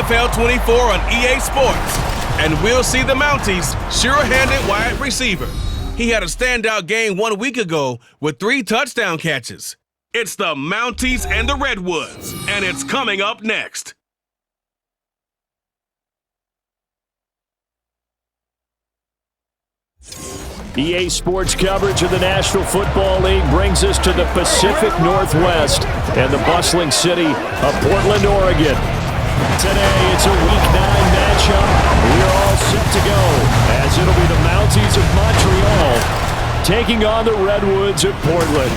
NFL 24 on EA Sports. And we'll see the Mounties, sure-handed wide receiver. He had a standout game 1 week ago with 3 touchdown catches. It's the Mounties and the Redwoods, and it's coming up next. EA Sports coverage of the National Football League brings us to the Pacific Northwest and the bustling city of Portland, Oregon. Today, it's a Week 9 matchup. We're all set to go, as it'll be the Mounties of Montreal taking on the Redwoods of Portland.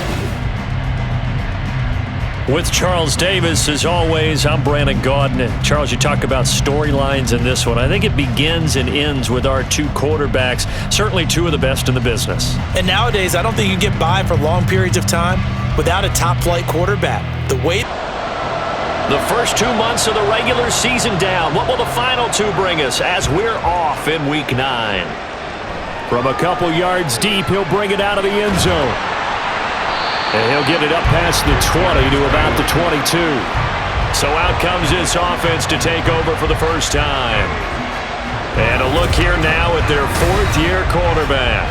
With Charles Davis, as always, I'm Brandon Gaudin. And Charles, you talk about storylines in this one. I think it begins and ends with our 2 quarterbacks, certainly 2 of the best in the business. And nowadays, I don't think you can get by for long periods of time without a top-flight quarterback. The first 2 months of the regular season down. What will the final 2 bring us as we're off in Week 9? From a couple yards deep, he'll bring it out of the end zone. And he'll get it up past the 20 to about the 22. So out comes this offense to take over for the first time. And a look here now at their 4th-year quarterback.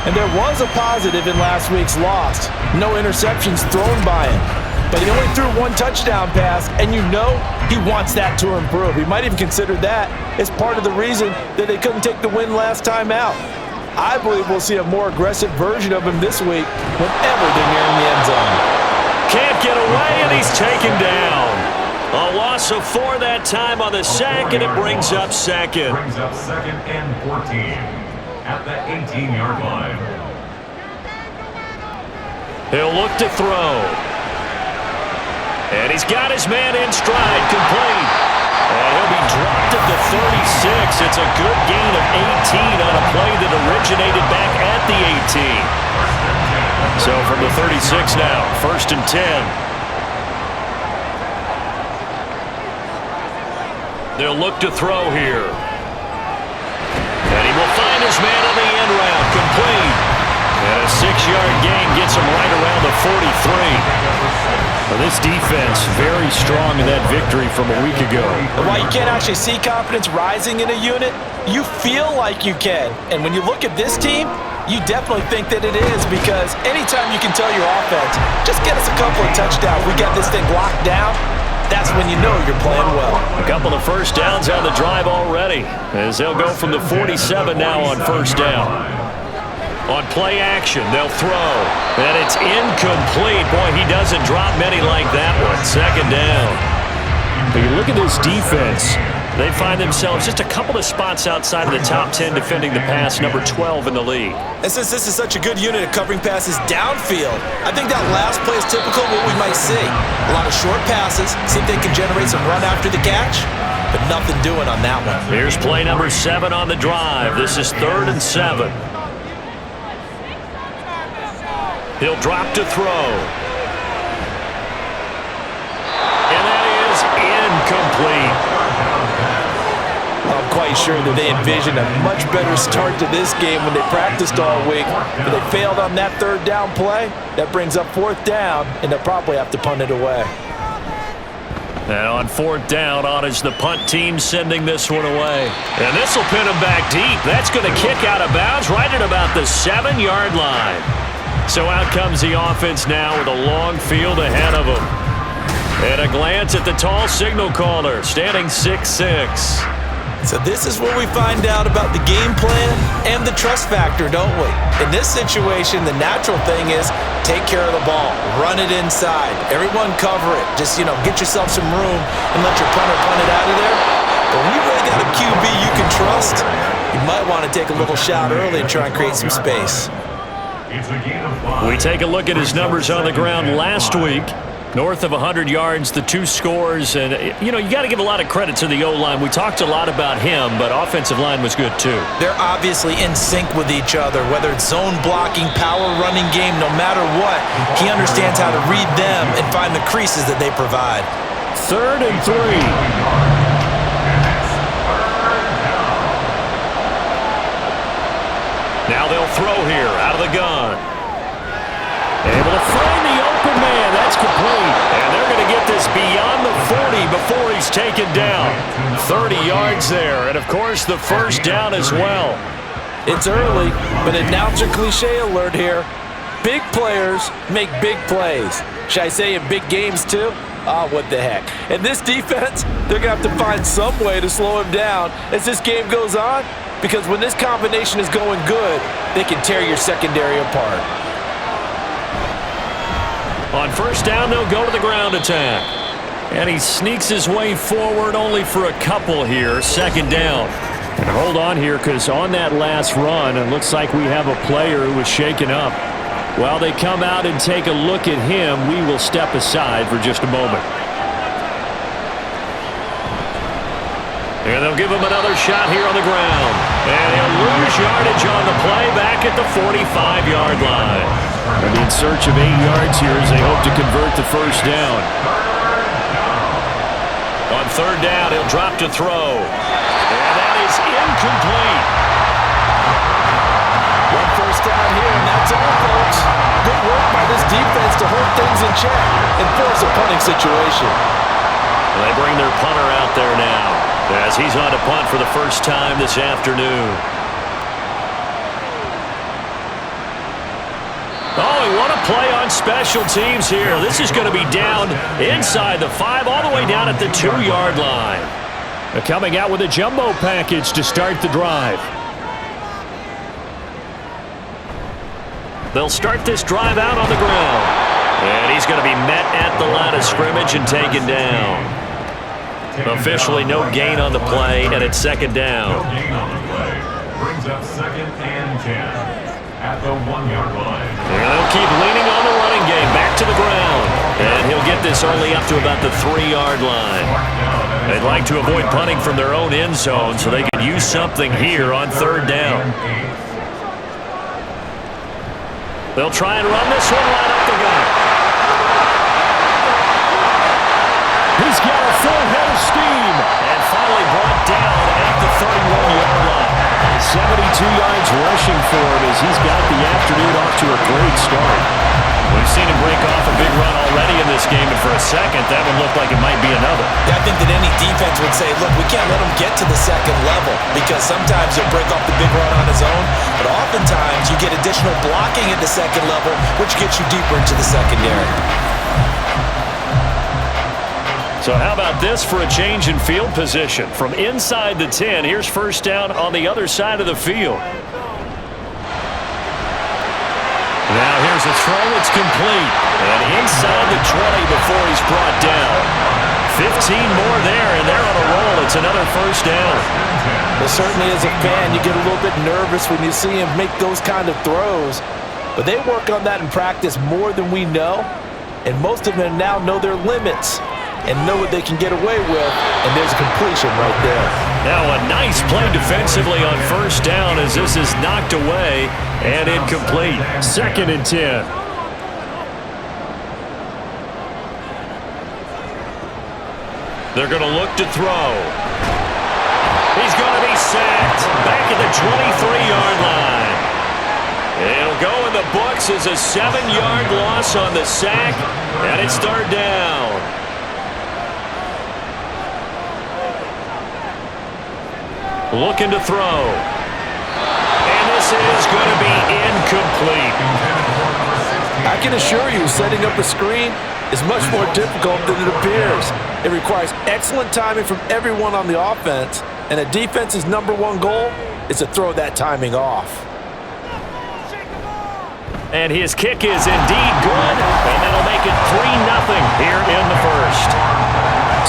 And there was a positive in last week's loss. No interceptions thrown by him. But he only threw 1 touchdown pass, and you know he wants that to improve. He might even consider that as part of the reason that they couldn't take the win last time out. I believe we'll see a more aggressive version of him this week whenever they're nearing the end zone. Can't get away, and he's taken down. A loss of 4 that time on the sack, and it brings up second. Brings up 2nd and 14 at the 18-yard line. He'll look to throw. And he's got his man in stride, complete. And he'll be dropped at the 36. It's a good gain of 18 on a play that originated back at the 18. So from the 36 now, 1st and 10. They'll look to throw here. And he will find his man on the end route, complete. And a 6-yard gain gets him right around the 43. Well, this defense very strong in that victory from a week ago. And while you can't actually see confidence rising in a unit, you feel like you can. And when you look at this team, you definitely think that it is, because anytime you can tell your offense, just get us a couple of touchdowns, we got this thing locked down, that's when you know you're playing well. A couple of first downs on the drive already, as they'll go from the 47 now on first down. On play action, they'll throw. And it's incomplete. Boy, he doesn't drop many like that one. 2nd down. But you look at this defense. They find themselves just a couple of spots outside of the top 10 defending the pass, number 12 in the league. And since this is such a good unit of covering passes downfield, I think that last play is typical of what we might see. A lot of short passes, see if they can generate some run after the catch, but nothing doing on that one. Here's play number 7 on the drive. This is 3rd and 7. He'll drop to throw. And that is incomplete. I'm quite sure that they envisioned a much better start to this game when they practiced all week. But they failed on that 3rd down play. That brings up 4th down, and they'll probably have to punt it away. And on 4th down, on is the punt team sending this one away. And this will pin him back deep. That's going to kick out of bounds right at about the 7-yard line. So out comes the offense now with a long field ahead of them. And a glance at the tall signal caller, standing 6'6". So this is where we find out about the game plan and the trust factor, don't we? In this situation, the natural thing is take care of the ball, run it inside, everyone cover it. Just, get yourself some room and let your punter punt it out of there. But when you really got a QB you can trust, you might want to take a little shot early and try and create some space. We take a look at his numbers on the ground last week. North of 100 yards, the 2 scores. And, you got to give a lot of credit to the O-line. We talked a lot about him, but offensive line was good too. They're obviously in sync with each other, whether it's zone blocking, power running game, no matter what. He understands how to read them and find the creases that they provide. 3rd and 3. Now they'll throw here out of the gun. Able to find the open man. That's complete. And they're going to get this beyond the 40, before he's taken down. 30 yards there, and of course the first down as well. It's early, but announcer cliche alert here. Big players make big plays. Should I say in big games too? Oh, what the heck. And this defense, they're going to have to find some way to slow him down as this game goes on, because when this combination is going good, they can tear your secondary apart. On first down, they'll go to the ground attack. And he sneaks his way forward only for a couple here, second down. And hold on here, because on that last run, it looks like we have a player who was shaken up. While they come out and take a look at him, we will step aside for just a moment. And they'll give him another shot here on the ground. And he'll lose yardage on the play back at the 45-yard line. And in search of 8 yards here as they hope to convert the first down. On third down, he'll drop to throw. And that is incomplete. One first down here, and that's all, folks. Good work by this defense to hold things in check and force a punting situation. They bring their punter out there now as he's on to punt for the first time this afternoon. Oh, we want to play on special teams here. This is going to be down inside the 5, all the way down at the 2-yard line. They're coming out with a jumbo package to start the drive. They'll start this drive out on the ground. And he's going to be met at the line of scrimmage and taken down. Officially no gain on the play, and it's second down. No gain on the play. Brings up second and 10 at the 1-yard line. And they'll keep leaning on the running game back to the ground. And he'll get this only up to about the 3-yard line. They'd like to avoid punting from their own end zone so they could use something here on third down. They'll try and run this one right up the gut. He's got a full head of steam. And finally brought down at the 31-yard line. 72 yards rushing for him as he's got the afternoon off to a great start. We've seen him break off a big run already in this game, and for a second, that one looked like it might be another. Yeah, I think that any defense would say, look, we can't let him get to the second level, because sometimes he'll break off the big run on his own, but oftentimes you get additional blocking at the second level, which gets you deeper into the secondary. So how about this for a change in field position? From inside the 10, here's first down on the other side of the field. Now here's a throw, it's complete. And inside the 20 before he's brought down. 15 more there, and they're on a roll. It's another first down. Well, certainly as a fan, you get a little bit nervous when you see him make those kind of throws. But they work on that in practice more than we know. And most of them now know their limits and know what they can get away with. And there's a completion right there. Now a nice play defensively on first down as this is knocked away and incomplete. Second and 10. They're going to look to throw. He's going to be sacked back at the 23-yard line. It'll go in the books as a 7-yard loss on the sack, and it's third down. Looking to throw. And this is going to be incomplete. I can assure you, setting up a screen is much more difficult than it appears. It requires excellent timing from everyone on the offense, and a defense's #1 goal is to throw that timing off. And his kick is indeed good, and that'll make it 3-0 here in the first.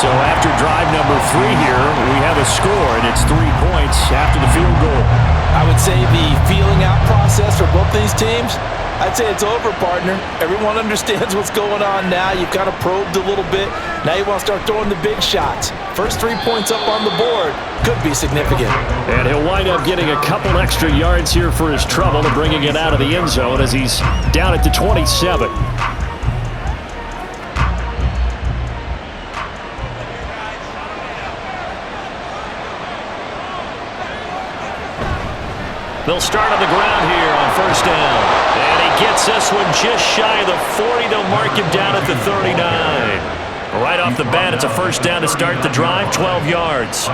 So after drive number 3 here, we have a score, and it's 3 points after the field goal. I would say the feeling out process for both these teams, I'd say it's over, partner. Everyone understands what's going on now. You've kind of probed a little bit. Now you want to start throwing the big shots. First 3 points up on the board could be significant. And he'll wind up getting a couple extra yards here for his trouble and bringing it out of the end zone as he's down at the 27. They'll start on the ground here on first down. And he gets this one just shy of the 40. They'll mark him down at the 39. Right off the bat, it's a first down to start the drive, 12 yards.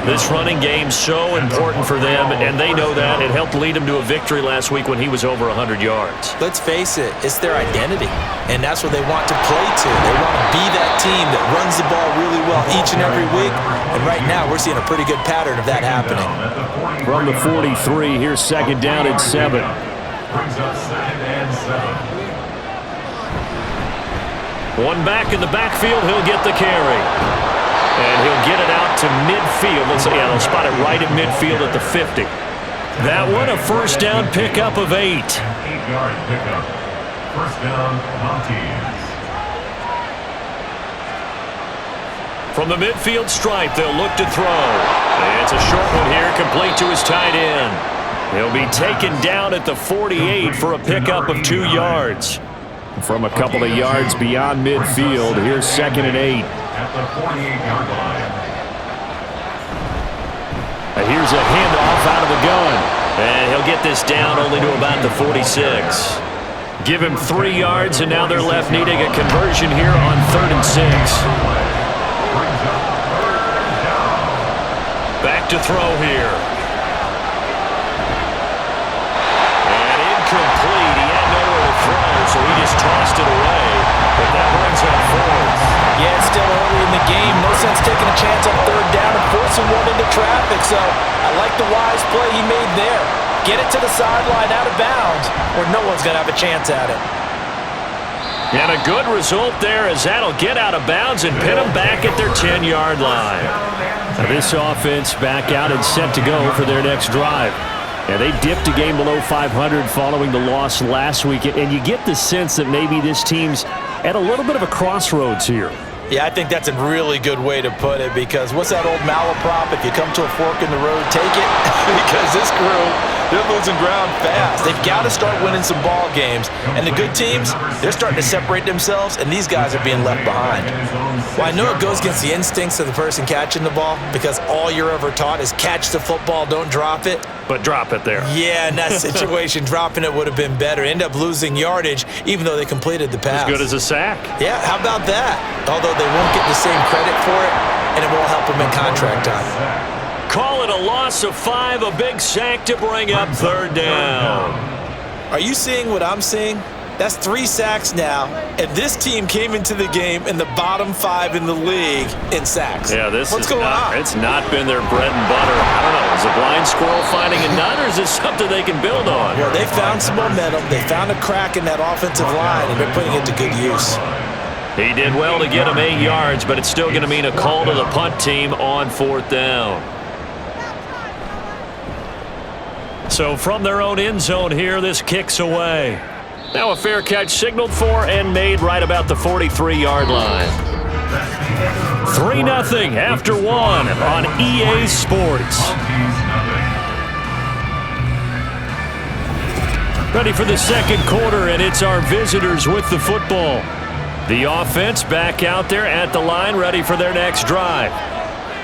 This running game's so important for them, and they know that. It helped lead them to a victory last week when he was over 100 yards. Let's face it, it's their identity, and that's what they want to play to. They want to be that team that runs the ball really well each and every week, and right now we're seeing a pretty good pattern of that happening. From the 43, here's second down and 7. Brings up second and 7. One back in the backfield, he'll get the carry. And he'll get it out to midfield. They'll spot it right at midfield at the 50. That one, a first down pickup of 8. 8-yard pickup. First down, Mounties. From the midfield stripe, they'll look to throw. And it's a short one here, complete to his tight end. He'll be taken down at the 48 for a pickup of 2 yards. From a couple of yards beyond midfield, here's second and 8. At the 48-yard line. Here's a handoff out of the gun. And he'll get this down only to about the 46. Give him 3 yards, and now they're left needing a conversion here on 3rd and 6. Back to throw here. And incomplete. He had nowhere to throw, so he just tossed it away. But that brings up 4th. Yeah, it's still early in the game. No sense taking a chance on 3rd down and forcing one into traffic. So I like the wise play he made there. Get it to the sideline out of bounds, or no one's going to have a chance at it. And a good result there, as that'll get out of bounds and pin them back at their 10-yard line. Now this offense back out and set to go for their next drive. And they dipped a game below 500 following the loss last week. And you get the sense that maybe this team's at a little bit of a crossroads here. Yeah, I think that's a really good way to put it, because what's that old malaprop? If you come to a fork in the road, take it. Because this crew, they're losing ground fast. They've got to start winning some ball games. And the good teams, they're starting to separate themselves, and these guys are being left behind. Well, I know it goes against the instincts of the person catching the ball, because all you're ever taught is catch the football, don't drop it. But drop it there. Yeah, in that situation, dropping it would have been better. End up losing yardage, even though they completed the pass. As good as a sack. Yeah, how about that? Although they won't get the same credit for it, and it won't help them in contract time. Call it a loss of 5, a big sack to bring up 3rd down. Are you seeing what I'm seeing? That's 3 sacks now, and this team came into the game in the bottom 5 in the league in sacks. Yeah, What's going on? It's not been their bread and butter. I don't know. Is a blind squirrel finding a nut, or is this something they can build on? Well, they found some momentum. They found a crack in that offensive line, and they're putting it to good use. He did well to get him 8 yards, but it's still going to mean a call to the punt team on 4th down. So from their own end zone here, this kicks away. Now a fair catch signaled for and made right about the 43-yard line. 3-0 after 1 on EA Sports. Ready for the second quarter, and it's our visitors with the football. The offense back out there at the line, ready for their next drive.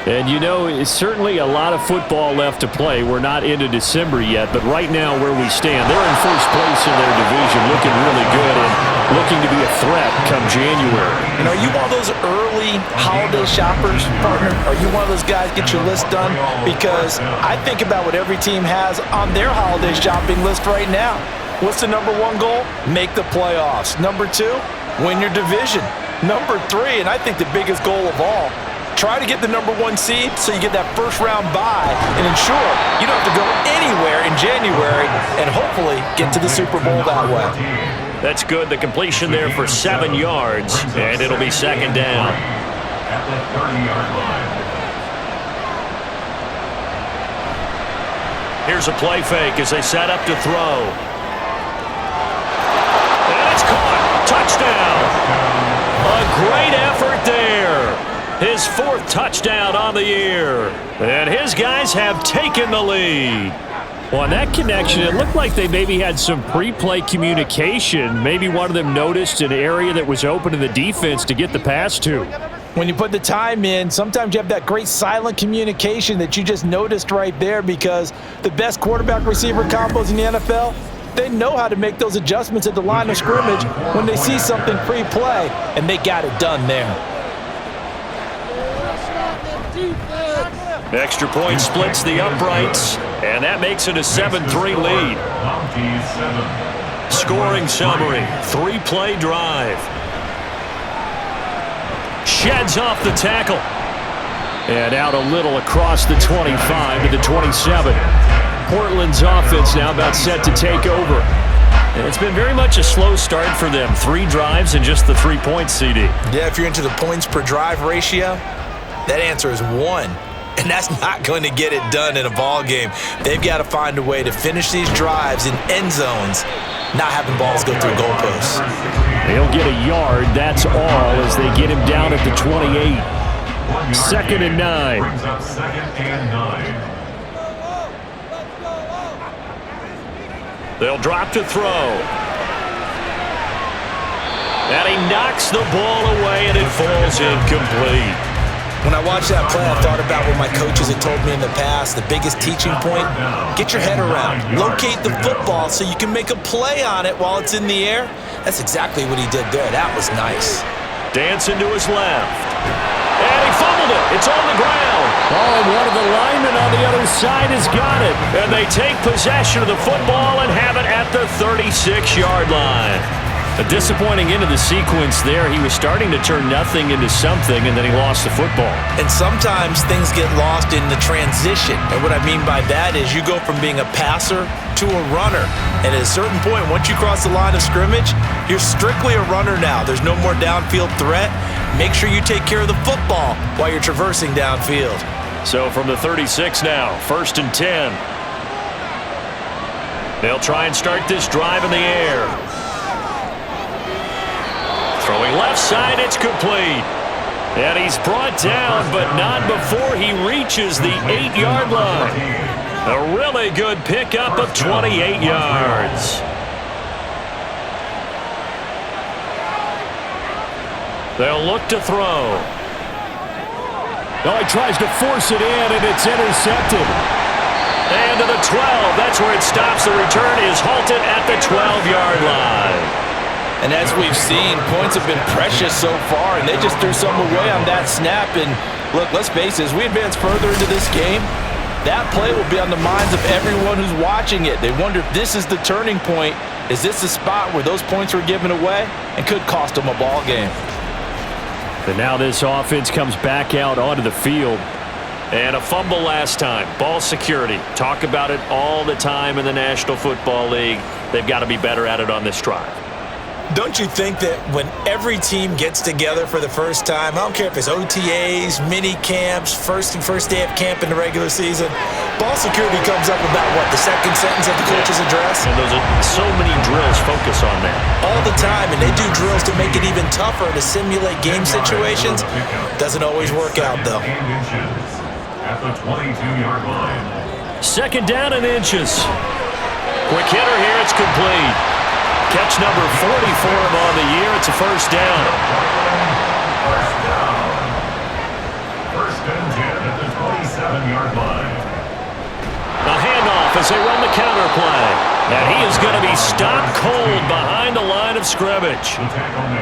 And you know, it's certainly a lot of football left to play. We're not into December yet, but right now where we stand, they're in first place in their division, looking really good and looking to be a threat come January. And are you one of those early holiday shoppers, partner? Are you one of those guys get your list done? Because I think about what every team has on their holiday shopping list right now. What's the number 1 goal? Make the playoffs. Number 2, win your division. Number 3, and I think the biggest goal of all, try to get the number 1 seed so you get that first-round bye and ensure you don't have to go anywhere in January and hopefully get to the Super Bowl that way. That's good. The completion there for 7 yards, and it'll be second down. At the 30-yard line. Here's a play fake as they set up to throw. And it's caught. Touchdown. A great effort there. His 4th touchdown on the year. And his guys have taken the lead. Well, on that connection, it looked like they maybe had some pre-play communication. Maybe one of them noticed an area that was open to the defense to get the pass to. When you put the time in, sometimes you have that great silent communication that you just noticed right there, because the best quarterback-receiver combos in the NFL, they know how to make those adjustments at the line of scrimmage when they see something pre-play, and they got it done there. Extra point splits the uprights, and that makes it a 7-3 lead. Mounties 7. Scoring summary, 3-play drive. Sheds off the tackle. And out a little across the 25 to the 27. Portland's offense now about set to take over. And it's been very much a slow start for them. 3 drives and just the 3 points, CD. Yeah, if you're into the points per drive ratio, that answer is 1. And that's not going to get it done in a ball game. They've got to find a way to finish these drives in end zones, not having balls go through goalposts. They'll get a yard, that's all, as they get him down at the 28. 2nd and 9. Brings up 2nd and 9. They'll drop to throw. And he knocks the ball away, and it falls incomplete. When I watched that play, I thought about what my coaches had told me in the past. The biggest teaching point, get your head around. Locate the football so you can make a play on it while it's in the air. That's exactly what he did there. That was nice. Dancing to his left. And he fumbled it. It's on the ground. Oh, and one of the linemen on the other side has got it. And they take possession of the football and have it at the 36-yard line. A disappointing end of the sequence there. He was starting to turn nothing into something, and then he lost the football. And sometimes things get lost in the transition. And what I mean by that is you go from being a passer to a runner. And at a certain point, once you cross the line of scrimmage, you're strictly a runner now. There's no more downfield threat. Make sure you take care of the football while you're traversing downfield. So from the 36 now, 1st and 10. They'll try and start this drive in the air. Throwing left side, it's complete. And he's brought down, but not before he reaches the 8-yard line. A really good pickup of 28 yards. They'll look to throw. Oh, he tries to force it in, and it's intercepted. And to the 12. That's where it stops. The return is halted at the 12-yard line. And as we've seen, points have been precious so far, and they just threw some away on that snap. And look, let's face it, as we advance further into this game, that play will be on the minds of everyone who's watching it. They wonder if this is the turning point. Is this the spot where those points were given away and could cost them a ball game? And now this offense comes back out onto the field. And a fumble last time. Ball security. Talk about it all the time in the National Football League. They've got to be better at it on this drive. Don't you think that when every team gets together for the first time, I don't care if it's OTAs, mini camps, first day of camp in the regular season, ball security comes up about, what, the second sentence of the coach's address? And those are so many drills focus on that. All the time, and they do drills to make it even tougher to simulate game situations. Doesn't always work out, though. At the 22-yard line. 2nd down and inches. Quick hitter here, it's complete. Catch number 40 for him on the year. It's a 1st down. First down. 1st and 10 at the 27-yard line. A handoff as they run the counter play. And he is going to be stopped cold behind the line of scrimmage.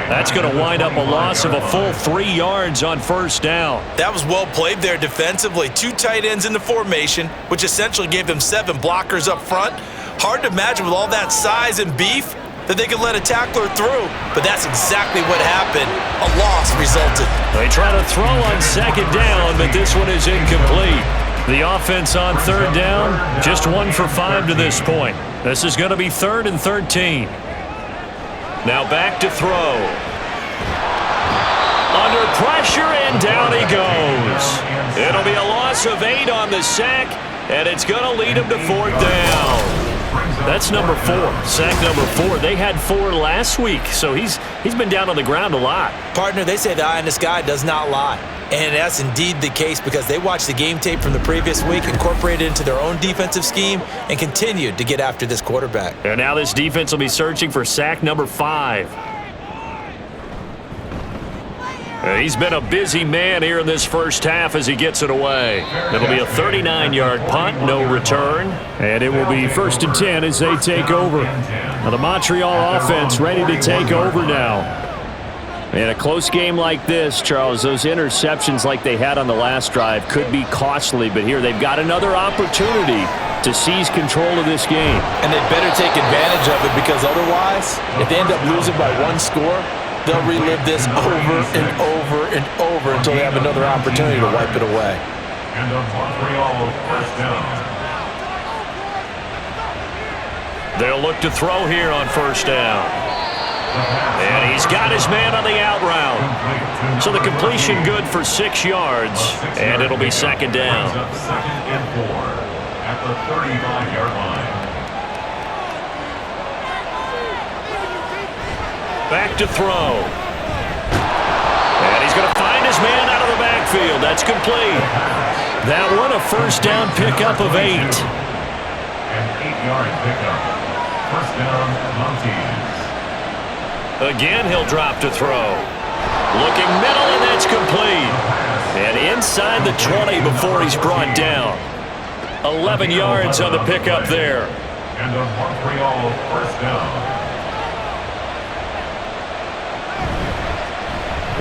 That's going to wind up a loss of a full 3 yards on 1st down. That was well played there defensively. 2 tight ends in the formation, which essentially gave them 7 blockers up front. Hard to imagine with all that size and beef that they could let a tackler through, but that's exactly what happened. A loss resulted. They try to throw on 2nd down, but this one is incomplete. The offense on 3rd down, just 1 for 5 to this point. This is going to be 3rd and 13. Now back to throw. Under pressure, and down he goes. It'll be a loss of 8 on the sack, and it's going to lead him to 4th down. That's number 4, sack number 4. They had 4 last week, so he's been down on the ground a lot. Partner, they say the eye in the sky does not lie. And that's indeed the case because they watched the game tape from the previous week, incorporated it into their own defensive scheme, and continued to get after this quarterback. And now this defense will be searching for sack number 5. He's been a busy man here in this first half as he gets it away. It'll be a 39-yard punt, no return. And it will be 1st and 10 as they take over. Now the Montreal offense ready to take over now. In a close game like this, Charles, those interceptions like they had on the last drive could be costly, but here they've got another opportunity to seize control of this game. And they better take advantage of it, because otherwise, if they end up losing by one score, they'll relive this over and over and over until they have another opportunity to wipe it away. And the Montreal first down. They'll look to throw here on first down. And he's got his man on the out route. So the completion good for 6 yards, and it'll be second down. Second and 4 at the 35-yard line. Back to throw. And he's going to find his man out of the backfield. That's complete. That one a first down pickup of 8. An 8-yard pickup. First down, Mounties. Again, he'll drop to throw. Looking middle, and that's complete. And inside the 20 before he's brought down. 11 yards on the pickup there. And a Montreal first down.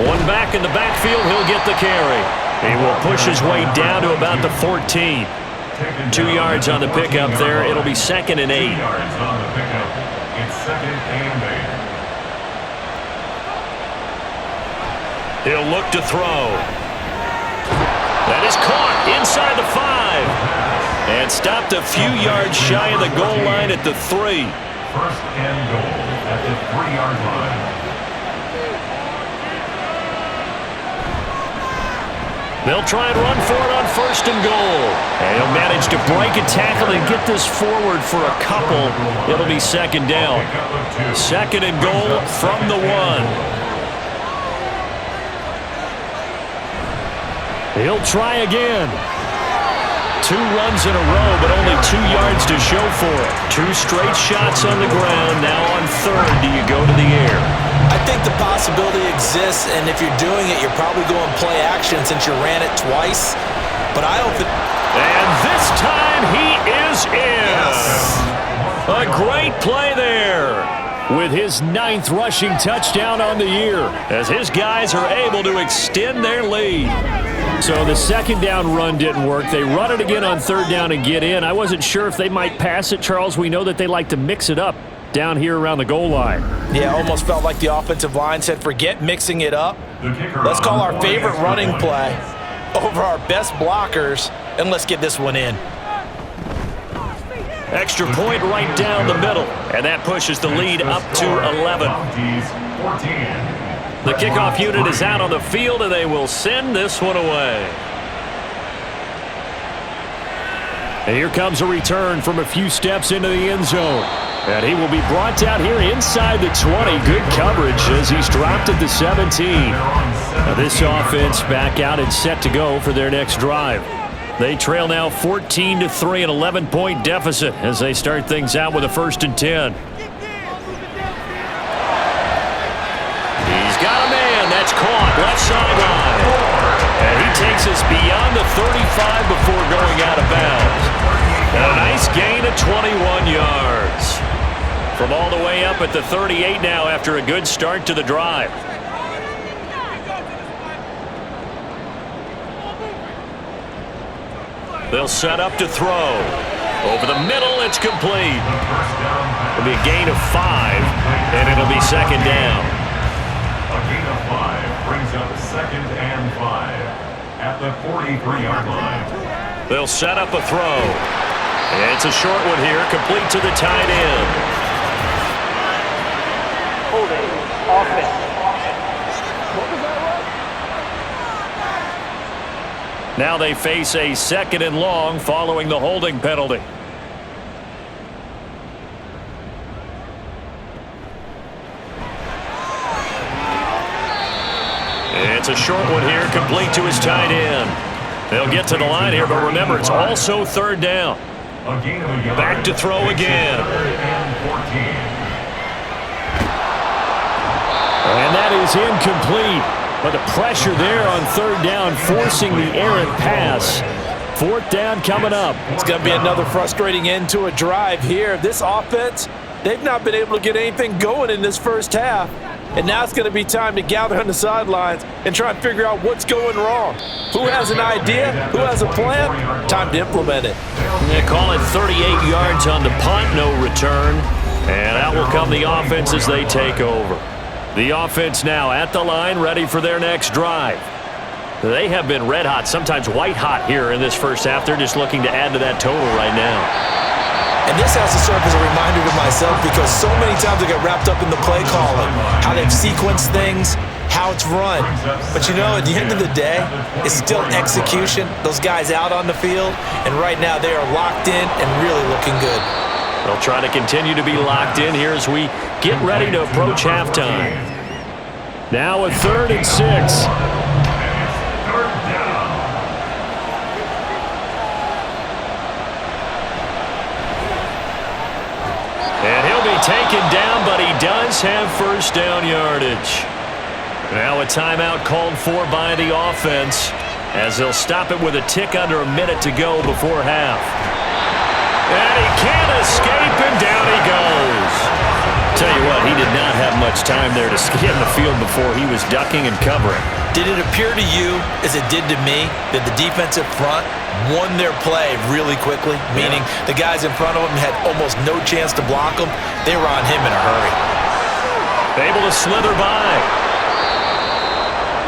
One back in the backfield, he'll get the carry. He will push his way down to about the 14. 2 yards on the pickup there. It'll be second and 8. 2 yards on the pickup. It's second and 8. He'll look to throw. That is caught inside the 5. And stopped a few yards shy of the goal line at the 3. First and goal at the 3-yard line. They'll try and run for it on first and goal. And he'll manage to break a tackle and get this forward for a couple. It'll be second down. Second and goal from the 1. He'll try again. 2 runs in a row, but only 2 yards to show for it. 2 straight shots on the ground. Now on third, do you go to the air? I think the possibility exists, and if you're doing it, you're probably going play action since you ran it twice. But I don't think... And this time he is in. Yes. A great play there, with his 9th rushing touchdown on the year, as his guys are able to extend their lead. So the second down run didn't work. They run it again on third down and get in. I wasn't sure if they might pass it, Charles. We know that they like to mix it up down here around the goal line. Yeah, almost felt like the offensive line said, forget mixing it up. Let's call our favorite running play over our best blockers, and let's get this one in. Extra point right down the middle, and that pushes the lead up to 11. The kickoff unit is out on the field, and they will send this one away. And here comes a return from a few steps into the end zone. And he will be brought down here inside the 20. Good coverage as he's dropped at the 17. Now this offense back out and set to go for their next drive. They trail now 14-3, an 11-point deficit as they start things out with a 1st and 10. He's got a man. That's caught left sideline. And he takes us beyond the 35 before going out of bounds. And a nice gain of 21 yards. From all the way up at the 38 now after a good start to the drive. They'll set up to throw. Over the middle, it's complete. It'll be a gain of 5, and it'll be second down. A gain of 5 brings up second and 5 at the 43-yard line. They'll set up a throw. It's a short one here, complete to the tight end. Holding offense. Now they face a second and long following the holding penalty. It's a short one here, complete to his tight end. They'll get to the line here, but remember, it's also third down. Back to throw again. And that is incomplete. But the pressure there on third down, forcing the errant pass. 4th down coming up. It's going to be another frustrating end to a drive here. This offense, they've not been able to get anything going in this first half. And now it's going to be time to gather on the sidelines and try and figure out what's going wrong. Who has an idea? Who has a plan? Time to implement it. They call it 38 yards on the punt, no return. And out will come the offense as they take over. The offense now at the line, ready for their next drive. They have been red hot, sometimes white hot here in this first half. They're just looking to add to that total right now. And this has to serve as a reminder to myself because so many times I get wrapped up in the play calling, how they've sequenced things, how it's run. But you know, at the end of the day, it's still execution. Those guys out on the field, and right now they are locked in and really looking good. They'll try to continue to be locked in here as we get ready to approach halftime. Now a 3rd and 6. Taken down, but he does have first down yardage. Now a timeout called for by the offense as they'll stop it with a tick under a minute to go before half. And he can't escape, and down he goes. Tell you what, he did not have much time there to get in the field before he was ducking and covering. Did it appear to you, as it did to me, that the defensive front won their play really quickly, meaning the guys in front of them had almost no chance to block him? They were on him in a hurry. Able to slither by.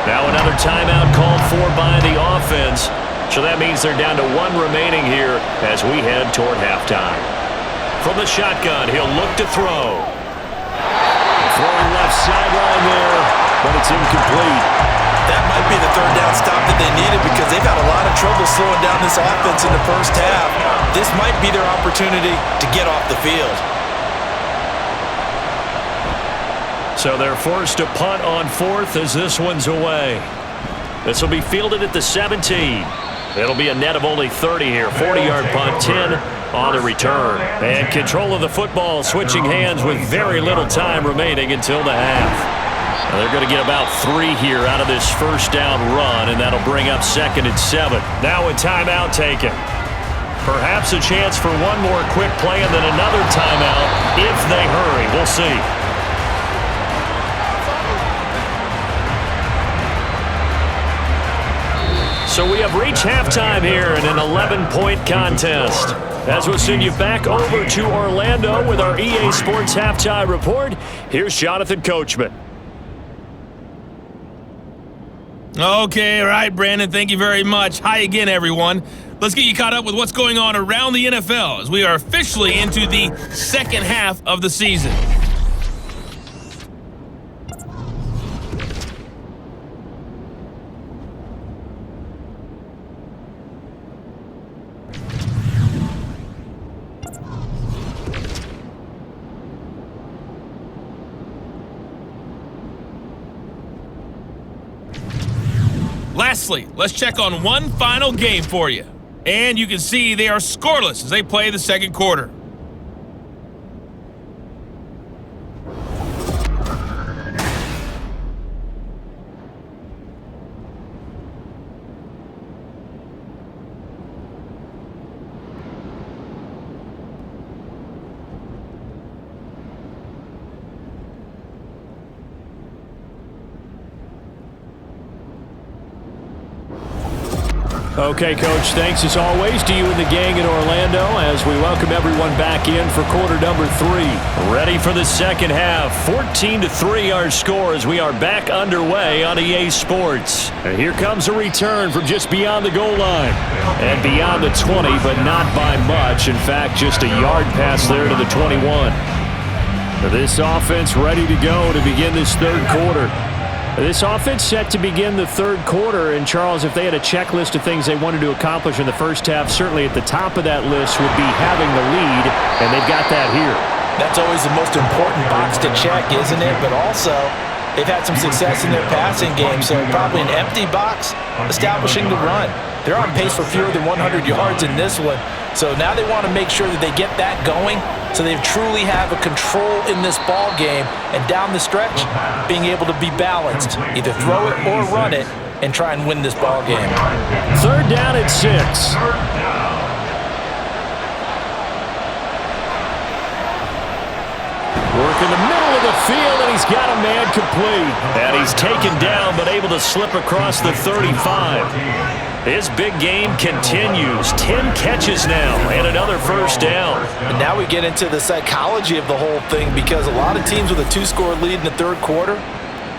Now another timeout called for by the offense. So that means they're down to 1 remaining here as we head toward halftime. From the shotgun, he'll look to throw. Throwing left sideline there, but it's incomplete. That might be the 3rd down stop that they needed because they've had a lot of trouble slowing down this offense in the first half. This might be their opportunity to get off the field. So they're forced to punt on 4th as this one's away. This will be fielded at the 17. It'll be a net of only 30 here. 40-yard punt, 10 on the return. And control of the football switching hands with very little time remaining until the half. Now they're going to get about 3 here out of this first down run, and that'll bring up 2nd and 7. Now a timeout taken. Perhaps a chance for one more quick play and then another timeout if they hurry. We'll see. So we have reached halftime here in an 11-point contest. As we'll send you back over to Orlando with our EA Sports Halftime Report, here's Jonathan Coachman. Okay, all right, Brandon, thank you very much. Hi again, everyone. Let's get you caught up with what's going on around the NFL as we are officially into the second half of the season. Lastly, let's check on one final game for you. And you can see they are scoreless as they play the second quarter. Okay, Coach, thanks as always to you and the gang in Orlando as we welcome everyone back in for quarter number 3. Ready for the second half. 14-3 our score as we are back underway on EA Sports. And here comes a return from just beyond the goal line. And beyond the 20, but not by much. In fact, just a yard pass there to the 21. This offense ready to go to begin this third quarter. This offense set to begin the third quarter, and Charles, if they had a checklist of things they wanted to accomplish in the first half, certainly at the top of that list would be having the lead, and they've got that here. That's always the most important box to check, isn't it? But also, they've had some success in their passing game, so probably an empty box establishing the run. They're on pace for fewer than 100 yards in this one, so now they want to make sure that they get that going so they truly have a control in this ball game, and down the stretch, being able to be balanced, either throw it or run it, and try and win this ball game. Third down at 6. Work in the middle of the field, and he he's got a man complete. And he's taken down but able to slip across the 35. His big game continues. 10 catches now and another first down. And now we get into the psychology of the whole thing, because a lot of teams with a 2-score lead in the third quarter,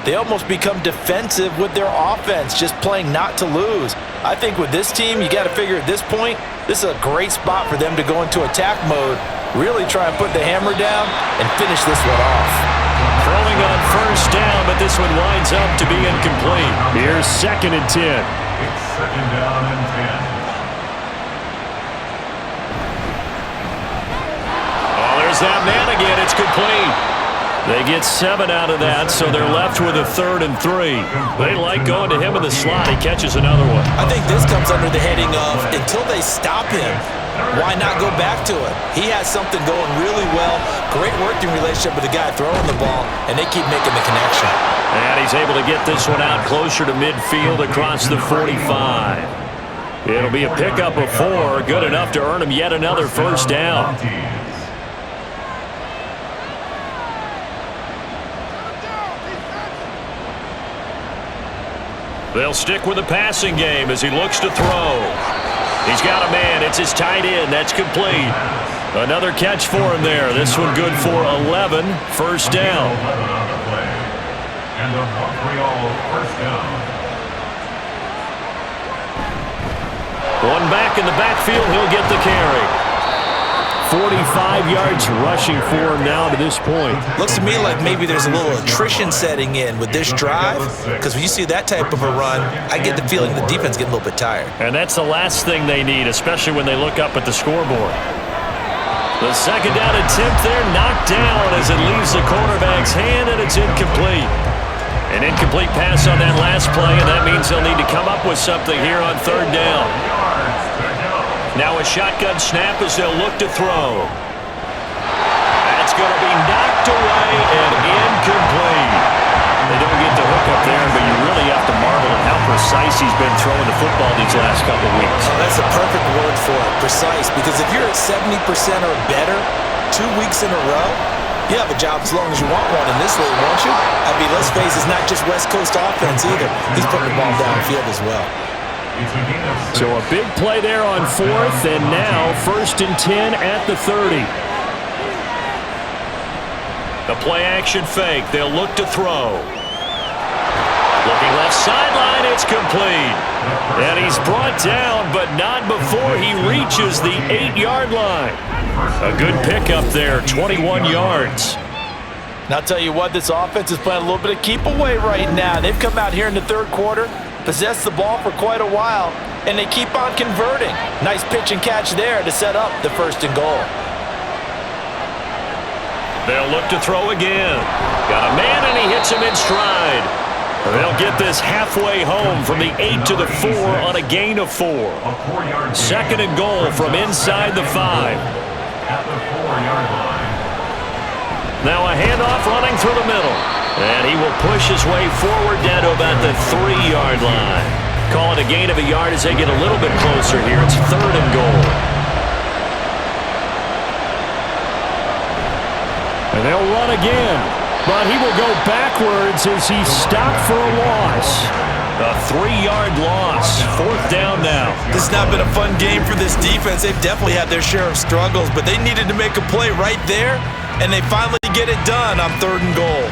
they almost become defensive with their offense, just playing not to lose. I think with this team, you got to figure at this point, this is a great spot for them to go into attack mode, really try and put the hammer down and finish this one off. Throwing on first down, but this one winds up to be incomplete. Here's 2nd and 10. It's 2nd down and 10. Oh, there's that man again. It's complete. They get 7 out of that, so they're left with a 3rd and 3. They like going to him in the slot. He catches another one. I think this comes under the heading of, until they stop him, why not go back to it? He has something going really well, great working relationship with the guy throwing the ball, and they keep making the connection. And he's able to get this one out closer to midfield across the 45. It'll be a pickup of 4, good enough to earn him yet another first down. They'll stick with the passing game as he looks to throw. He's got a man. It's his tight end. That's complete. Another catch for him there. This one good for 11. First down. And a Montreal first down. One back in the backfield. He'll get the carry. 45 yards rushing for him now to this point. Looks to me like maybe there's a little attrition setting in with this drive, because when you see that type of a run, I get the feeling the defense getting a little bit tired. And that's the last thing they need, especially when they look up at the scoreboard. The 2nd down attempt there knocked down as it leaves the quarterback's hand, and it's incomplete. An incomplete pass on that last play, and that means they'll need to come up with something here on 3rd down. Now a shotgun snap as they'll look to throw. That's going to be knocked away and incomplete. They don't get the hook up there, but you really have to marvel at how precise he's been throwing the football these last couple weeks. Oh, that's a perfect word for it, precise, because if you're at 70% or better 2 weeks in a row, you have a job as long as you want one in this league, won't you? I mean, let's face it, it's not just West Coast offense either. He's putting the ball downfield as well. So a big play there on 4th, and now 1st and 10 at the 30. The play-action fake. They'll look to throw. Looking left sideline, it's complete. And he's brought down, but not before he reaches the 8-yard line. A good pickup there, 21 yards. And I'll tell you what, this offense is playing a little bit of keep away right now. They've come out here in the third quarter, possessed the ball for quite a while, and they keep on converting. Nice pitch and catch there to set up the 1st and goal. They'll look to throw again. Got a man, and he hits him in stride. They'll get this halfway home from the 8 to the 4 on a gain of 4. 2nd and goal from inside the 5. At the 4-yard line. Now a handoff running through the middle. And he will push his way forward down to about the 3-yard line. Call it a gain of a yard as they get a little bit closer here. It's 3rd and goal. And they'll run again. But he will go backwards as he's stopped for a loss. A 3-yard loss. 4th down now. This has not been a fun game for this defense. They've definitely had their share of struggles, but they needed to make a play right there, and they finally get it done on 3rd and goal.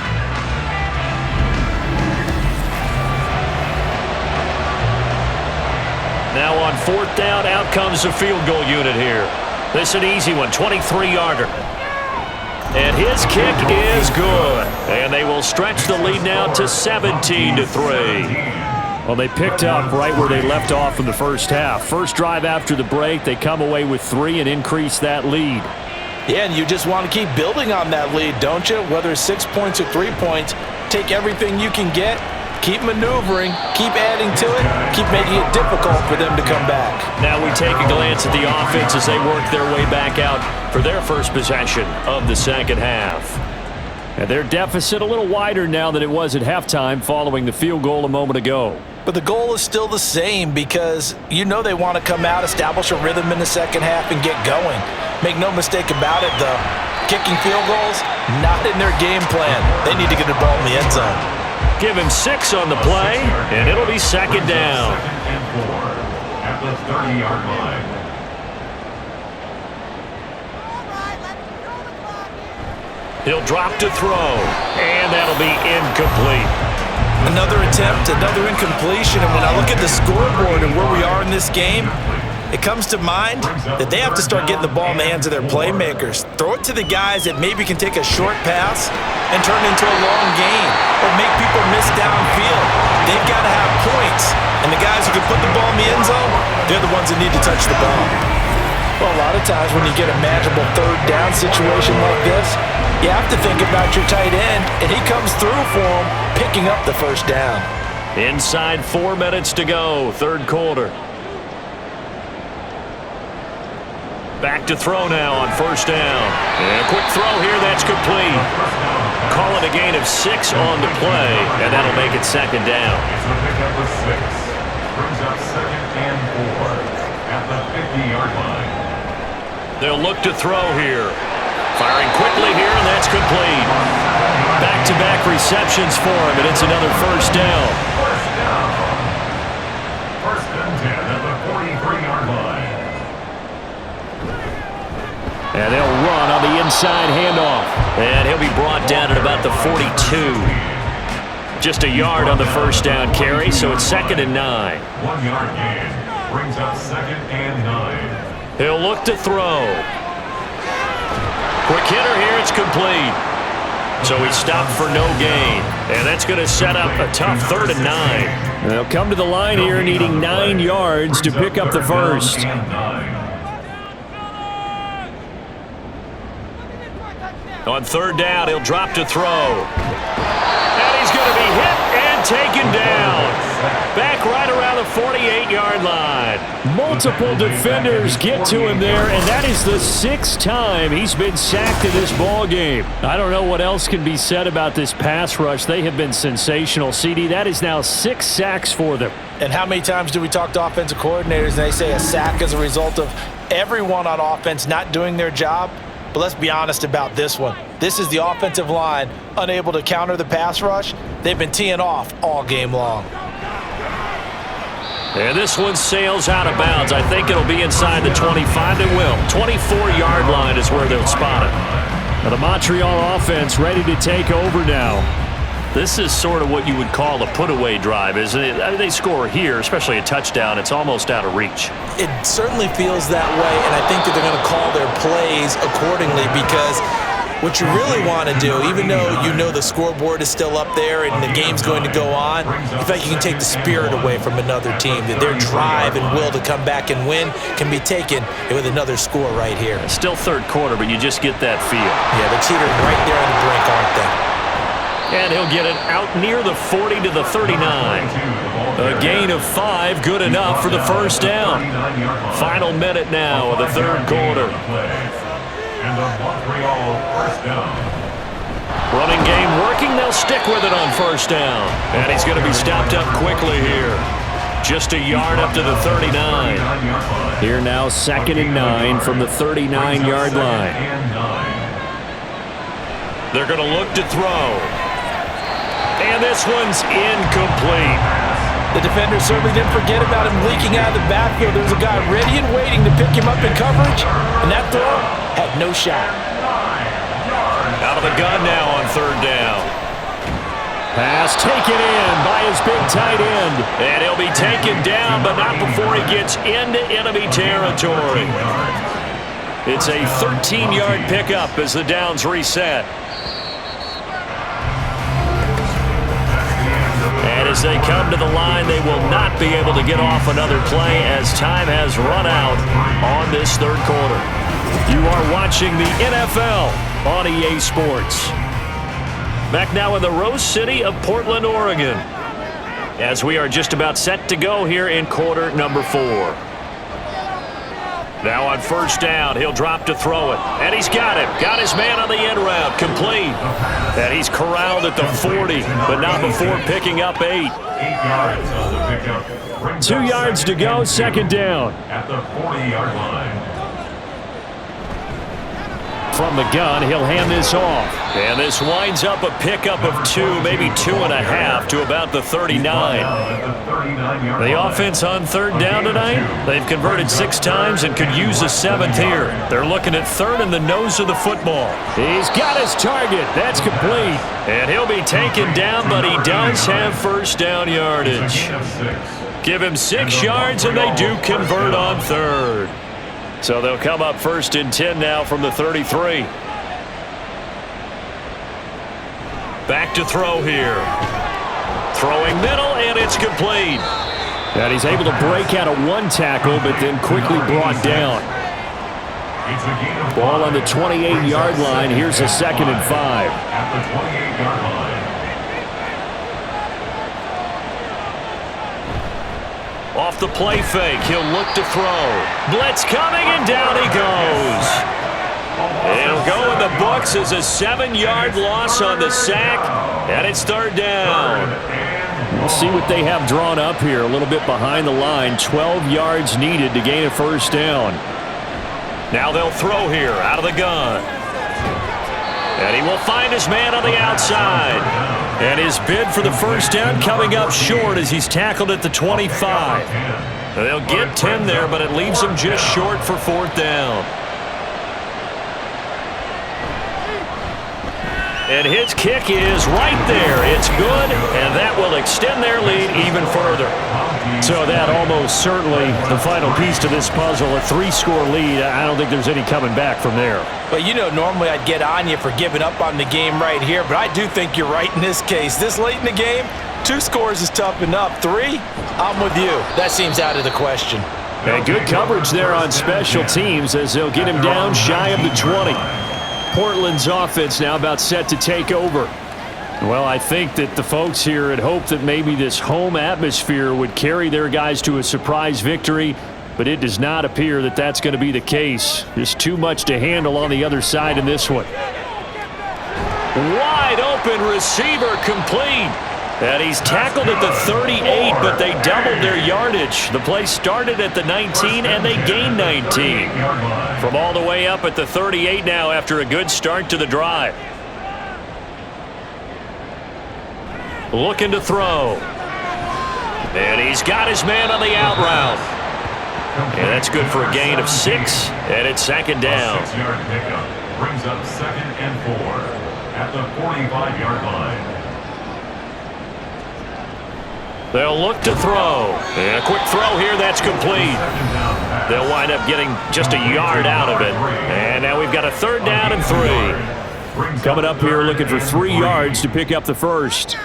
Now on 4th down, out comes the field goal unit here. This is an easy one, 23-yarder. And his kick is good. And they will stretch the lead now to 17-3. Well, they picked up right where they left off in the first half. First drive after the break, they come away with 3 and increase that lead. Yeah, and you just want to keep building on that lead, don't you? Whether it's 6 points or 3 points, take everything you can get, keep maneuvering, keep adding to it, keep making it difficult for them to come back. Now we take a glance at the offense as they work their way back out for their first possession of the second half. And their deficit a little wider now than it was at halftime following the field goal a moment ago. But the goal is still the same because you know they want to come out, establish a rhythm in the second half, and get going. Make no mistake about it, though. kicking field goals, not in their game plan. They need to get the ball in the end zone. Give him 6 on the play, and it'll be second down. Second and 4 at the 30-yard line. He'll drop to throw, and that'll be incomplete. Another attempt, another incompletion, and when I look at the scoreboard and where we are in this game, it comes to mind that they have to start getting the ball in the hands of their playmakers. Throw it to the guys that maybe can take a short pass and turn it into a long gain or make people miss downfield. They've got to have points, and the guys who can put the ball in the end zone, they're the ones that need to touch the ball. Well, a lot of times when you get a manageable third down situation like this, you have to think about your tight end, and he comes through for him, picking up the first down. Inside 4 minutes to go, third quarter. Back to throw now on first down. And a quick throw here, that's complete. Call it a gain of 6 on the play, and that'll make it second down. It's a pickup of 6. Brings up second and 4 at the 50-yard line. They'll look to throw here. Firing quickly here, and that's complete. Back-to-back receptions for him, and it's another first down. First down. First and 10 at the 43-yard line. And they'll run on the inside handoff. And he'll be brought down at about the 42. Just a yard on the first down carry, so it's second and 9. 1 yard gain. Brings up second and 9. He'll look to throw. Quick hitter here, it's complete. So he stopped for no gain. And that's going to set up a tough third and 9. They'll come to the line here needing 9 yards to pick up the first. On third down, he'll drop to throw. And he's going to be hit and taken down. Back right around the 48-yard line. Multiple defenders get to him there, and that is the 6th time he's been sacked in this ball game. I don't know what else can be said about this pass rush. They have been sensational. CD, that is now 6 sacks for them. And how many times do we talk to offensive coordinators and they say a sack is a result of everyone on offense not doing their job? But let's be honest about this one. This is the offensive line unable to counter the pass rush. They've been teeing off all game long. And this one sails out of bounds. I think it'll be inside the 25. It will. 24-yard line is where they'll spot it. Now the Montreal offense ready to take over now. This is sort of what you would call a put-away drive, isn't it? I mean, they score here, especially a touchdown. It's almost out of reach. It certainly feels that way, and I think that they're going to call their plays accordingly because what you really want to do, even though you know the scoreboard is still up there and the game's going to go on, in fact, you can take the spirit away from another team, that their drive and will to come back and win can be taken with another score right here. Still third quarter, but you just get that feel. Yeah, they're teetering right there on the brink, aren't they? And he'll get it out near the 40 to the 39. A gain of 5, good enough for the first down. Final minute now of the third quarter. And the Montreal first down. Running game working, they'll stick with it on first down. And he's going to be stopped up quickly here. Just a yard up to the 39. Here now, second and 9 from the 39-yard line. They're going to look to throw. And this one's incomplete. The defender certainly didn't forget about him leaking out of the backfield. There was a guy ready and waiting to pick him up in coverage, and that throw had no shot. Out of the gun now on third down. Pass taken in by his big tight end. And he'll be taken down, but not before he gets into enemy territory. It's a 13-yard pickup as the downs reset. And as they come to the line, they will not be able to get off another play as time has run out on this third quarter. You are watching the NFL on EA Sports. Back now in the Rose City of Portland, Oregon, as we are just about set to go here in quarter number 4. Now on first down, he'll drop to throw it. And he's got it. Got his man on the end route. Complete. And he's corralled at the 40, but not before picking up 8. 8 yards on the pickup. 2 yards to go, second down. At the 40-yard line. From the gun, he'll hand this off. And this winds up a pickup of 2, maybe 2.5 to about the 39. The offense on third down tonight, they've converted 6 times and could use a 7th here. They're looking at third in the nose of the football. He's got his target. That's complete. And he'll be taken down, but he does have first down yardage. Give him 6 yards, and they do convert on third. So they'll come up 1st and 10 now from the 33. Back to throw here. Throwing middle, and it's complete. And he's able to break out of 1 tackle, but then quickly brought down. Ball on the 28-yard line. Here's a 2nd and 5. At the 28-yard line. Off the play fake, he'll look to throw. Blitz coming, and down he goes. It'll go in the books as a 7-yard loss on the sack, and it's 3rd down. We'll see what they have drawn up here, a little bit behind the line. 12 yards needed to gain a first down. Now they'll throw here out of the gun. And he will find his man on the outside. And his bid for the first down coming up short as he's tackled at the 25. They'll get 10 there, but it leaves him just short for 4th down. And his kick is right there. It's good, and that will extend their lead even further. So that almost certainly the final piece to this puzzle, a 3-score lead. I don't think there's any coming back from there. But you know, normally I'd get on you for giving up on the game right here, but I do think you're right in this case. This late in the game, 2 scores is tough enough. 3, I'm with you. That seems out of the question. And good coverage there on special teams as they'll get him down shy of the 20. Portland's offense now about set to take over. Well, I think that the folks here had hoped that maybe this home atmosphere would carry their guys to a surprise victory, but it does not appear that that's going to be the case. Just too much to handle on the other side in this one. Wide open receiver complete. And he's tackled at the 38, but they doubled their yardage. The play started at the 19, and they gained 19. From all the way up at the 38 now after a good start to the drive. Looking to throw. And he's got his man on the out route. And that's good for a gain of 6, and it's 2nd down. A 6-yard pickup brings up 2nd and 4 at the 45-yard line. They'll look to throw. And a quick throw here, that's complete. They'll wind up getting just a yard out of it. And now we've got a 3rd down and 3. Coming up here looking for 3 yards to pick up the first.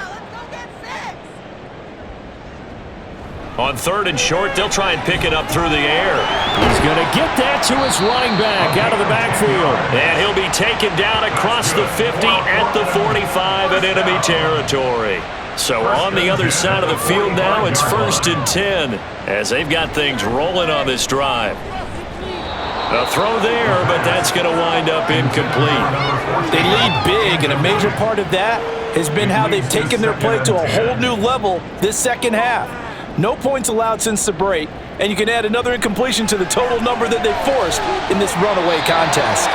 On 3rd and short, they'll try and pick it up through the air. He's going to get that to his running back out of the backfield. And he'll be taken down across the 50 at the 45 in enemy territory. So on the other side of the field now, it's 1st and 10 as they've got things rolling on this drive. A throw there, but that's going to wind up incomplete. They lead big, and a major part of that has been how they've taken their play to a whole new level this second half. No points allowed since the break, and you can add another incompletion to the total number that they forced in this runaway contest.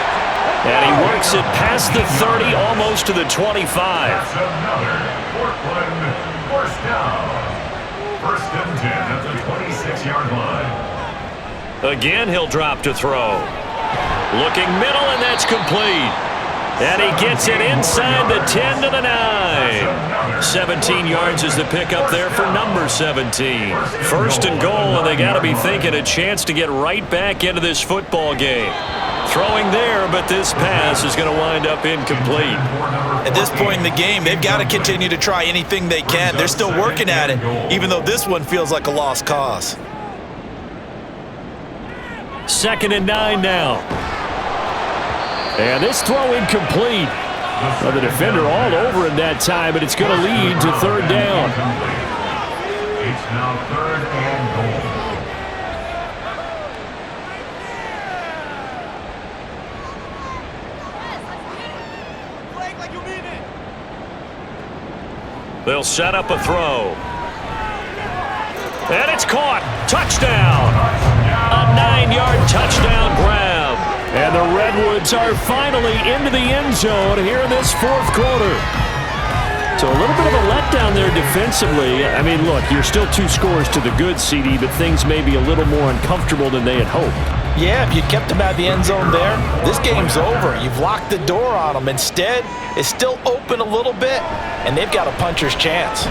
And he works it past the 30, almost to the 25. That's another Portland first down. 1st and 10 at the 26-yard line. Again, he'll drop to throw. Looking middle, and that's complete. And he gets it inside the 10 to the 9. 17 yards is the pickup there for number 17. 1st and goal, and they got to be thinking a chance to get right back into this football game. Throwing there, but this pass is going to wind up incomplete. At this point in the game, they've got to continue to try anything they can. They're still working at it, even though this one feels like a lost cause. 2nd and 9 now. And this throw incomplete. Well, the defender all over him that time, but it's going to lead to 3rd down. It's now 3rd and goal. They'll set up a throw. And it's caught. Touchdown. A 9-yard touchdown grab. And the Redwoods Redwoods are finally into the end zone here in this fourth quarter. So a little bit of a letdown there defensively. I mean, look, you're still 2 scores to the good, CD, but things may be a little more uncomfortable than they had hoped. Yeah, if you kept them out of the end zone there, this game's over. You've locked the door on them. Instead, it's still open a little bit, and they've got a puncher's chance.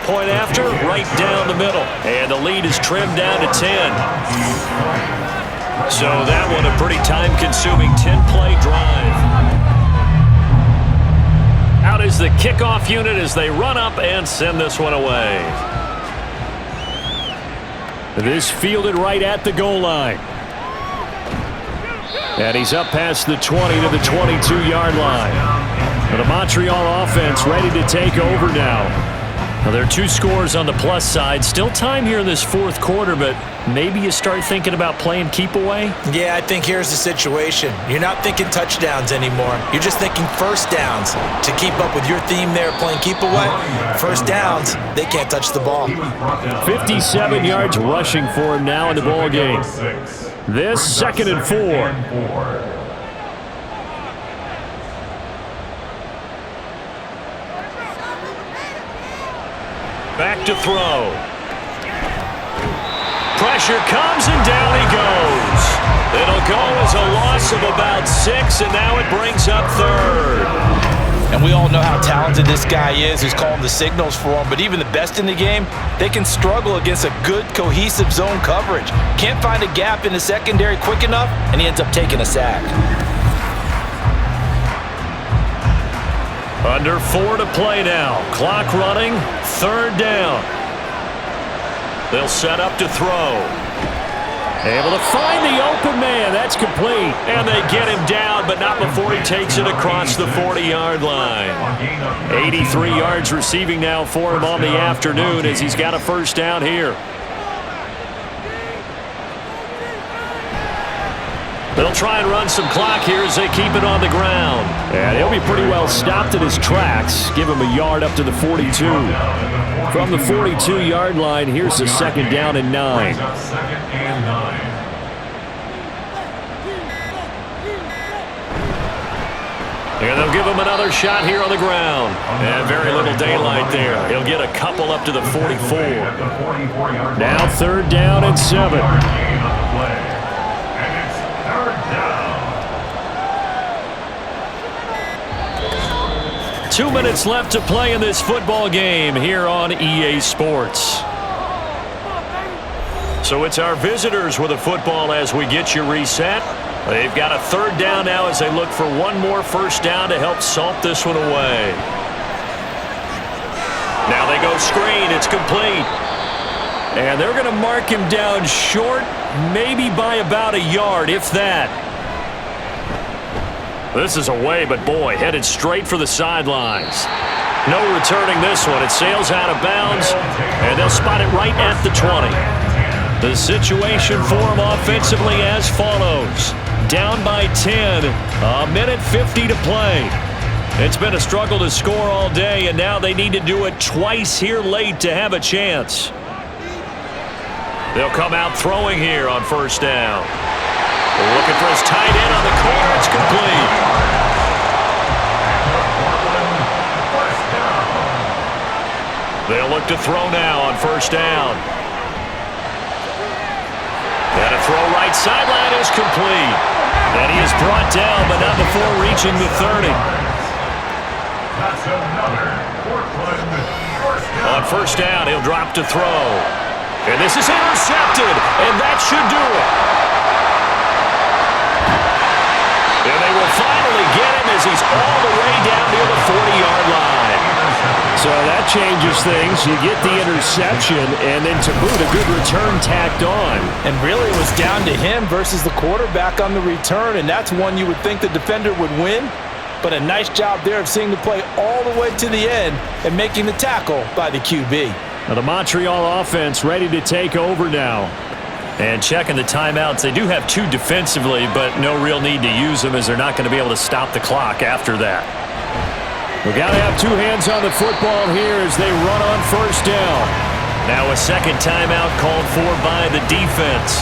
Point after, right down the middle. And the lead is trimmed down to 10. So that one a pretty time-consuming 10-play drive. Out is the kickoff unit as they run up and send this one away. This fielded right at the goal line. And he's up past the 20 to the 22-yard line. The Montreal offense ready to take over now. Now, there are 2 scores on the plus side. Still time here in this fourth quarter, but maybe you start thinking about playing keep away? Yeah, I think here's the situation. You're not thinking touchdowns anymore. You're just thinking first downs. To keep up with your theme there, playing keep away, first downs, they can't touch the ball. 57 yards rushing for him now in the ball game. This 2nd and 4. Back to throw. Pressure comes and down he goes. It'll go as a loss of about 6, and now it brings up 3rd. And we all know how talented this guy is who's calling the signals for him, but even the best in the game, they can struggle against a good, cohesive zone coverage. Can't find a gap in the secondary quick enough, and he ends up taking a sack. Under 4 to play now. Clock running. 3rd down. They'll set up to throw. Able to find the open man. That's complete. And they get him down, but not before he takes it across the 40-yard line. 83 yards receiving now for him on the afternoon as he's got a first down here. They'll try and run some clock here as they keep it on the ground. And he'll be pretty well stopped at his tracks. Give him a yard up to the 42. From the 42-yard line, here's the 2nd down and 9. And they'll give him another shot here on the ground. And very little daylight there. He'll get a couple up to the 44. Now 3rd down and 7. 2 minutes left to play in this football game here on EA Sports. So it's our visitors with a football as we get you reset. They've got a 3rd down now as they look for one more first down to help salt this one away. Now they go screen. It's complete. And they're going to mark him down short, maybe by about a yard, if that. This is away, but boy, headed straight for the sidelines. No returning this one. It sails out of bounds, and they'll spot it right at the 20. The situation for them offensively as follows. Down by 10, a minute 50 to play. It's been a struggle to score all day, and now they need to do it twice here late to have a chance. They'll come out throwing here on first down. Looking for his tight end on the corner. It's complete. They'll look to throw now on first down. And a throw right sideline is complete. And he is brought down, but not before reaching the 30. That's another first down. On first down, he'll drop to throw. And this is intercepted, and that should do it. And they will finally get him as he's all the way down near the 40-yard line. So that changes things. You get the interception, and then to boot, a good return tacked on. And really, it was down to him versus the quarterback on the return, and that's one you would think the defender would win. But a nice job there of seeing the play all the way to the end and making the tackle by the QB. Now the Montreal offense ready to take over now. And checking the timeouts. They do have 2 defensively, but no real need to use them as they're not going to be able to stop the clock after that. We've got to have 2 hands on the football here as they run on first down. Now a second timeout called for by the defense.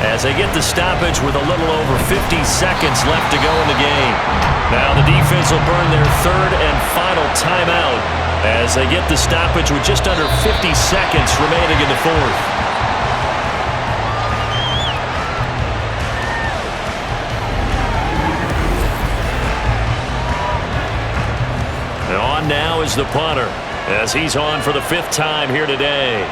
as they get the stoppage with a little over 50 seconds left to go in the game. Now the defense will burn their third and final timeout as they get the stoppage with just under 50 seconds remaining in the fourth. And on now is the punter as he's on for the 5th time here today.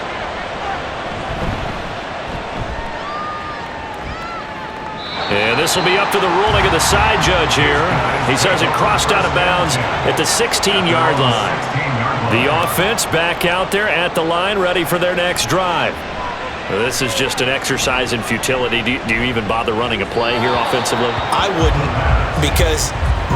And this will be up to the ruling of the side judge here. He says it crossed out of bounds at the 16-yard line. The offense back out there at the line, ready for their next drive. This is just an exercise in futility. Do you even bother running a play here offensively? I wouldn't, because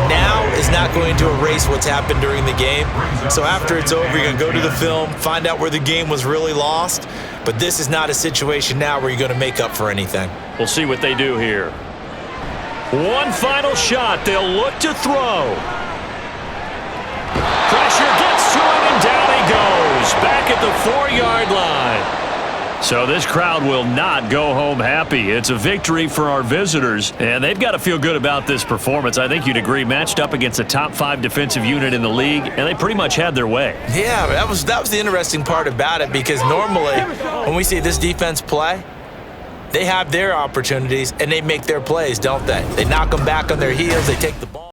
now is not going to erase what's happened during the game. So after it's over, you're going to go to the film, find out where the game was really lost. But this is not a situation now where you're going to make up for anything. We'll see what they do here. One final shot. They'll look to throw. Pressure gets to him, and down he goes. Back at the 4-yard line. So this crowd will not go home happy. It's a victory for our visitors, and they've got to feel good about this performance. I think you'd agree, matched up against a top 5 defensive unit in the league, and they pretty much had their way. Yeah, that was the interesting part about it, because normally when we see this defense play, they have their opportunities and they make their plays, don't they? They knock them back on their heels. They take the